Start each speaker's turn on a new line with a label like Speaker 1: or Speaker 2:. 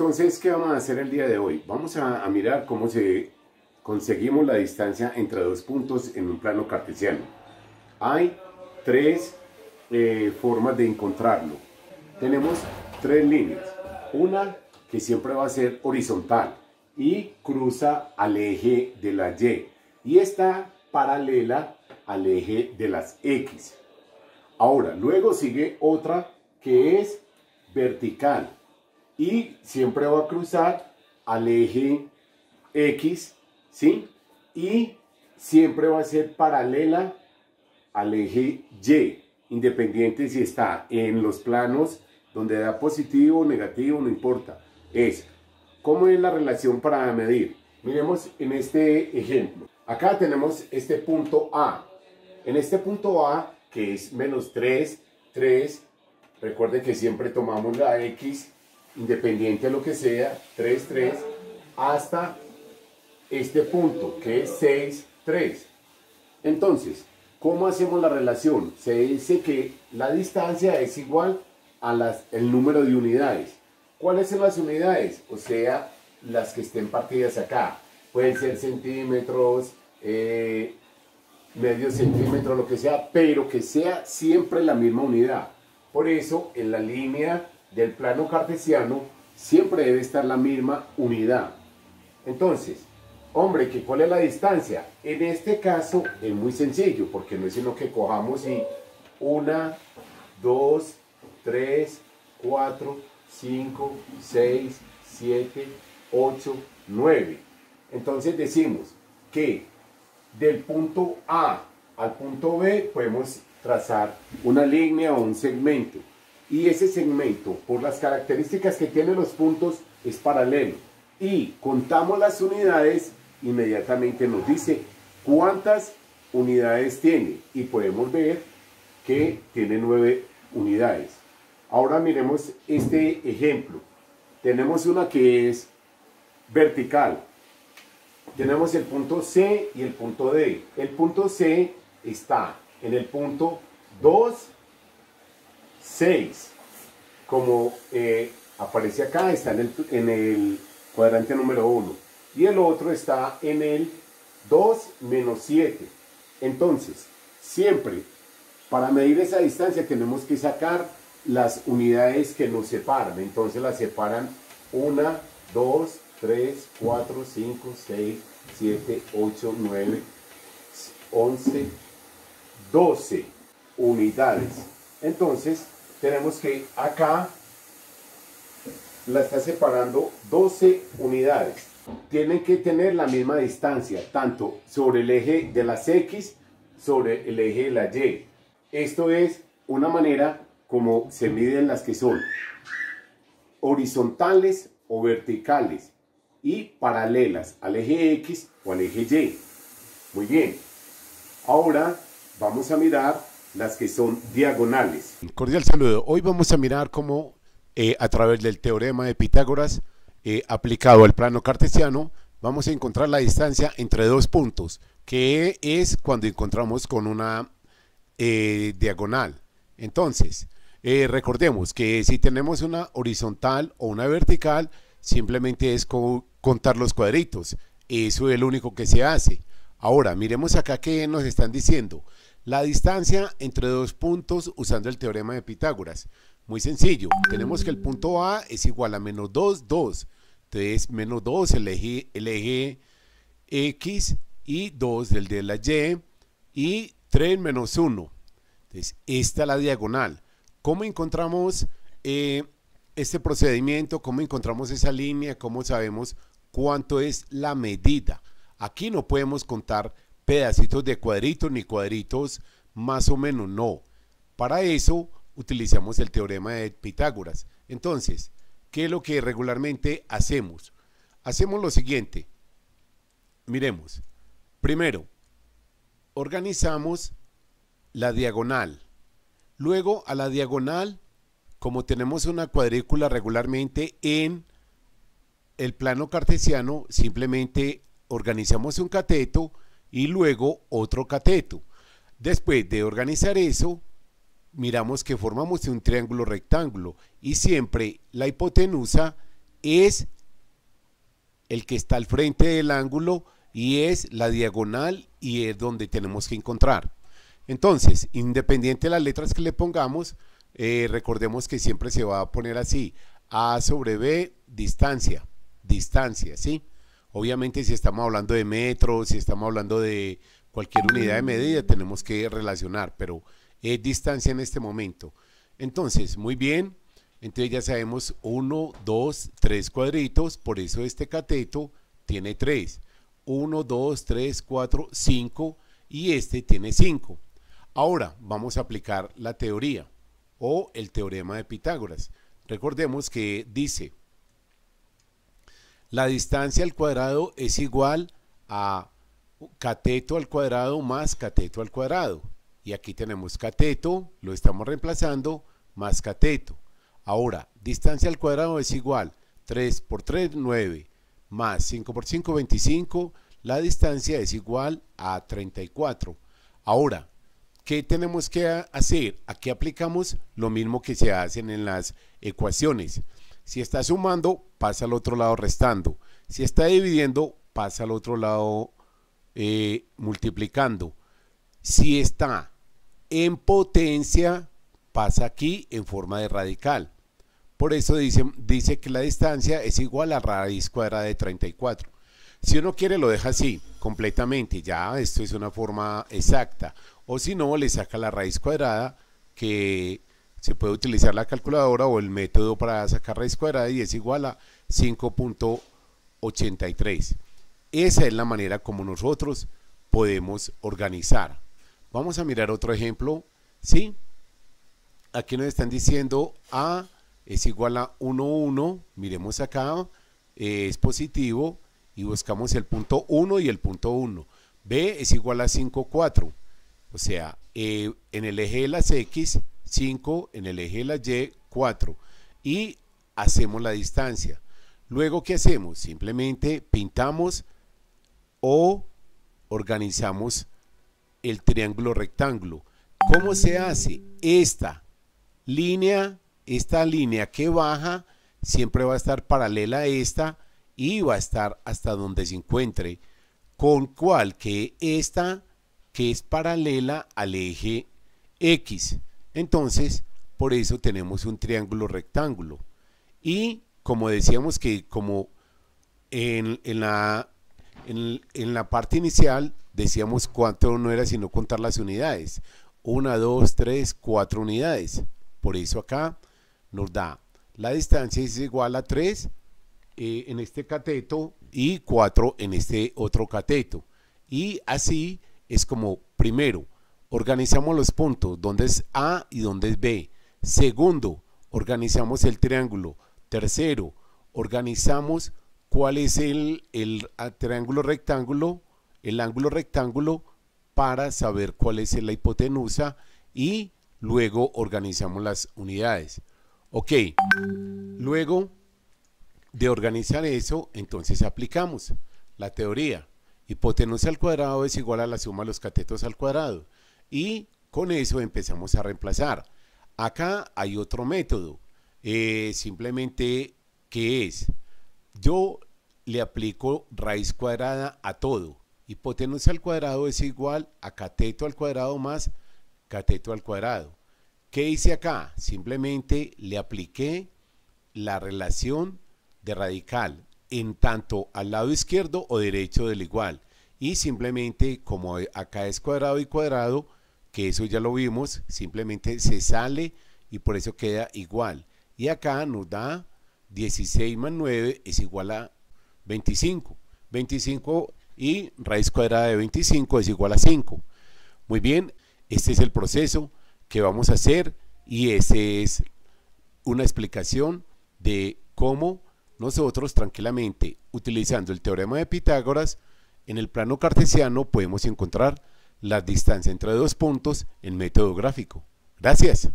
Speaker 1: Entonces, ¿qué vamos a hacer el día de hoy? Vamos a mirar cómo conseguimos la distancia entre dos puntos en un plano cartesiano. Hay tres formas de encontrarlo. Tenemos tres líneas. Una que siempre va a ser horizontal y cruza al eje de la Y y está paralela al eje de las X. Ahora, luego sigue otra que es vertical y siempre va a cruzar al eje X, ¿sí? Y siempre va a ser paralela al eje Y, independiente si está en los planos donde da positivo o negativo, no importa. ¿Cómo es la relación para medir? Miremos en este ejemplo. Acá tenemos este punto A. En este punto A, que es menos 3, 3, recuerden que siempre tomamos la X, independiente de lo que sea, 3, 3, hasta este punto, que es 6, 3. Entonces, ¿cómo hacemos la relación? Se dice que la distancia es igual a el número de unidades. ¿Cuáles son las unidades? O sea, las que estén partidas acá. Pueden ser centímetros, medio centímetro, lo que sea, pero que sea siempre la misma unidad. Por eso, en la línea del plano cartesiano, siempre debe estar la misma unidad. Entonces, hombre, ¿cuál es la distancia? En este caso es muy sencillo, porque no es sino que cojamos y 1, 2, 3, 4, 5, 6, 7, 8, 9. Entonces decimos que del punto A al punto B podemos trazar una línea o un segmento. Y ese segmento, por las características que tienen los puntos, es paralelo. Y contamos las unidades, inmediatamente nos dice cuántas unidades tiene. Y podemos ver que tiene 9 unidades. Ahora miremos este ejemplo. Tenemos una que es vertical. Tenemos el punto C y el punto D. El punto C está en el punto 2, 6. Como aparece acá, está en el cuadrante número 1. Y el otro está en el 2, menos 7. Entonces, siempre para medir esa distancia tenemos que sacar las unidades que nos separan. Entonces las separan 1, 2, 3, 4, 5, 6, 7, 8, 9, 11, 12 unidades. Entonces tenemos que acá la está separando 12 unidades. Tienen que tener la misma distancia, tanto sobre el eje de las X, sobre el eje de la Y. Esto es una manera como se miden las que son horizontales o verticales y paralelas al eje X o al eje Y. Muy bien. Ahora vamos a mirar las que son diagonales.
Speaker 2: Cordial saludo. Hoy vamos a mirar cómo a través del teorema de Pitágoras aplicado al plano cartesiano vamos a encontrar la distancia entre dos puntos, que es cuando encontramos con una diagonal. Entonces, recordemos que si tenemos una horizontal o una vertical, simplemente es contar los cuadritos. Eso es lo único que se hace. Ahora, miremos acá que nos están diciendo. La distancia entre dos puntos usando el teorema de Pitágoras. Muy sencillo. Tenemos que el punto A es igual a menos 2, 2. Entonces, menos 2 el eje X y 2 el de la Y y 3 menos 1. Entonces, esta es la diagonal. ¿Cómo encontramos este procedimiento? ¿Cómo encontramos esa línea? ¿Cómo sabemos cuánto es la medida? Aquí no podemos contar pedacitos de cuadritos ni cuadritos más o menos, no. Para eso utilizamos el teorema de Pitágoras. Entonces, ¿qué es lo que regularmente hacemos? Hacemos lo siguiente. Miremos. Primero, organizamos la diagonal. Luego a la diagonal, como tenemos una cuadrícula regularmente en el plano cartesiano, simplemente organizamos un cateto y luego otro cateto. Después de organizar eso, miramos que formamos un triángulo rectángulo y siempre la hipotenusa es el que está al frente del ángulo y es la diagonal y es donde tenemos que encontrar. Entonces, independiente de las letras que le pongamos, recordemos que siempre se va a poner así: A sobre B, distancia, ¿sí? Obviamente si estamos hablando de metros, si estamos hablando de cualquier unidad de medida, tenemos que relacionar, pero es distancia en este momento. Entonces, muy bien, entonces ya sabemos 1, 2, 3 cuadritos, por eso este cateto tiene 3. 1, 2, 3, 4, 5 y este tiene 5. Ahora vamos a aplicar la teoría o el teorema de Pitágoras. Recordemos que dice: la distancia al cuadrado es igual a cateto al cuadrado más cateto al cuadrado. Y aquí tenemos cateto, lo estamos reemplazando, más cateto. Ahora, distancia al cuadrado es igual 3 por 3, 9, más 5 por 5, 25. La distancia es igual a 34. Ahora, ¿qué tenemos que hacer? Aquí aplicamos lo mismo que se hacen en las ecuaciones. Si está sumando, pasa al otro lado restando. Si está dividiendo, pasa al otro lado multiplicando. Si está en potencia, pasa aquí en forma de radical. Por eso dice que la distancia es igual a raíz cuadrada de 34. Si uno quiere lo deja así, completamente, ya esto es una forma exacta. O si no, le saca la raíz cuadrada, que se puede utilizar la calculadora o el método para sacar raíz cuadrada, y es igual a 5.83. Esa es la manera como nosotros podemos organizar. Vamos a mirar otro ejemplo, ¿sí? Aquí nos están diciendo A es igual a 1, 1, miremos acá, es positivo, y buscamos el punto 1 y el punto 1. B es igual a 5, 4. O sea, en el eje de las X, 5, en el eje de las Y, 4. Y hacemos la distancia. Luego, ¿qué hacemos? Simplemente pintamos o organizamos el triángulo rectángulo. ¿Cómo se hace? Esta línea que baja siempre va a estar paralela a esta y va a estar hasta donde se encuentre, con cual que esta que es paralela al eje X. Entonces, por eso tenemos un triángulo rectángulo. Y como decíamos que como en la parte inicial decíamos cuánto no era sino contar las unidades: 1, 2, 3, 4 unidades. Por eso acá nos da la distancia es igual a 3 en este cateto y 4 en este otro cateto. Y así es como, primero, organizamos los puntos, dónde es A y dónde es B. Segundo, organizamos el triángulo. Tercero, organizamos cuál es el triángulo rectángulo, el ángulo rectángulo, para saber cuál es la hipotenusa, y luego organizamos las unidades. Ok, luego de organizar eso, entonces aplicamos la teoría. Hipotenusa al cuadrado es igual a la suma de los catetos al cuadrado. Y con eso empezamos a reemplazar. Acá hay otro método. Simplemente, ¿qué es? Yo le aplico raíz cuadrada a todo. Hipotenusa al cuadrado es igual a cateto al cuadrado más cateto al cuadrado. ¿Qué hice acá? Simplemente le apliqué la relación de radical en tanto al lado izquierdo o derecho del igual, y simplemente, como acá es cuadrado y cuadrado, que eso ya lo vimos, simplemente se sale y por eso queda igual. Y acá nos da 16 más 9 es igual a 25. 25 y raíz cuadrada de 25 es igual a 5. Muy bien, este es el proceso que vamos a hacer, y esta es una explicación de cómo nosotros tranquilamente, utilizando el teorema de Pitágoras, en el plano cartesiano podemos encontrar la distancia entre dos puntos en método gráfico. Gracias.